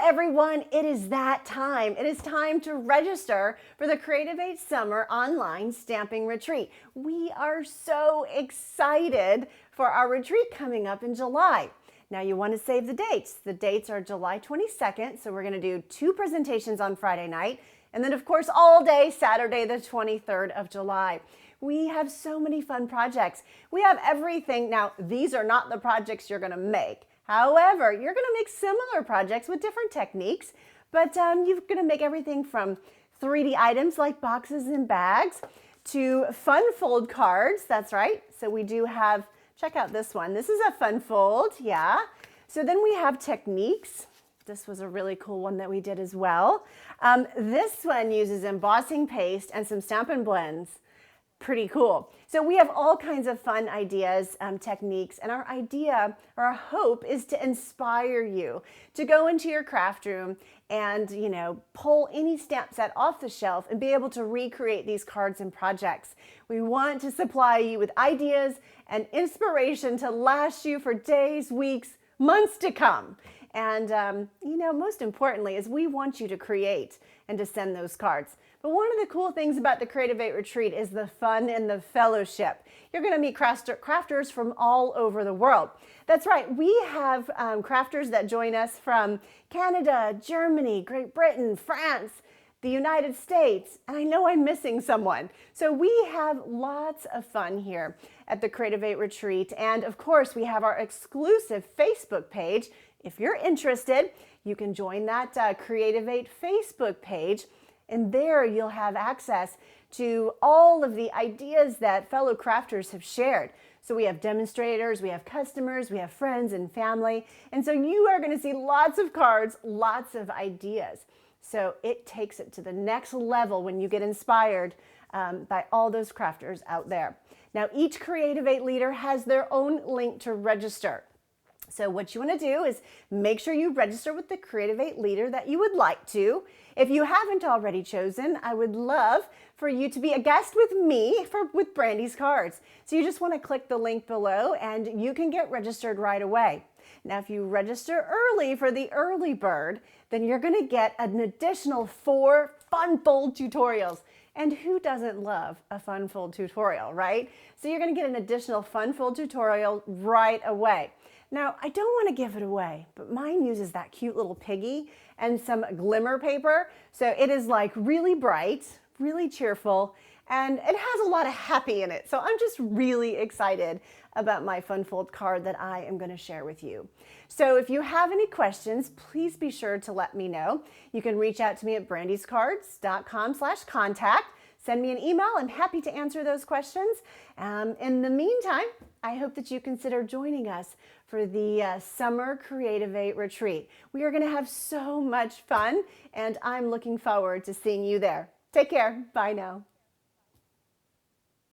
everyone, it is that time. It is time to register for the Creativate Summer Online Stamping Retreat. We are so excited for our retreat coming up in July. Now you want to save the dates. The dates are July 22nd, so we're going to do 2 presentations on Friday night, and then of course all day Saturday the 23rd of July. We have so many fun projects. We have everything. Now, these are not the projects you're going to make. However, you're going to make similar projects with different techniques, but you're going to make everything from 3D items like boxes and bags to fun fold cards. That's right. So we do have, check out this one. This is a fun fold. Yeah. So then we have techniques. This was a really cool one that we did as well. This one uses embossing paste and some Stampin' Blends. Pretty cool. So we have all kinds of fun ideas, techniques, and our idea or our hope is to inspire you to go into your craft room and, pull any stamp set off the shelf and be able to recreate these cards and projects. We want to supply you with ideas and inspiration to last you for days, weeks, months to come. And, most importantly is we want you to create and to send those cards. But one of the cool things about the Creativate Retreat is the fun and the fellowship. You're going to meet crafters from all over the world. That's right, we have crafters that join us from Canada, Germany, Great Britain, France, the United States, and I know I'm missing someone. So we have lots of fun here at the Creativate Retreat. And of course, we have our exclusive Facebook page. If you're interested, you can join that Creativate Facebook page. And there you'll have access to all of the ideas that fellow crafters have shared. So we have demonstrators, we have customers, we have friends and family. And so you are going to see lots of cards, lots of ideas. So it takes it to the next level when you get inspired by all those crafters out there. Now each Creativate leader has their own link to register. So what you want to do is make sure you register with the Creativate leader that you would like to. If you haven't already chosen, I would love for you to be a guest with me with Brandy's Cards. So you just want to click the link below and you can get registered right away. Now, if you register early for the early bird, then you're going to get an additional 4 fun fold tutorials. And who doesn't love a fun fold tutorial, right? So you're going to get an additional fun fold tutorial right away. Now, I don't want to give it away, but mine uses that cute little piggy and some glimmer paper. So it is like really bright, really cheerful, and it has a lot of happy in it. So I'm just really excited about my fun fold card that I am going to share with you. So if you have any questions, please be sure to let me know. You can reach out to me at brandyscards.com/contact. Send me an email. I'm happy to answer those questions. In the meantime, I hope that you consider joining us for the Summer Creativate Retreat. We are going to have so much fun, and I'm looking forward to seeing you there. Take care. Bye now.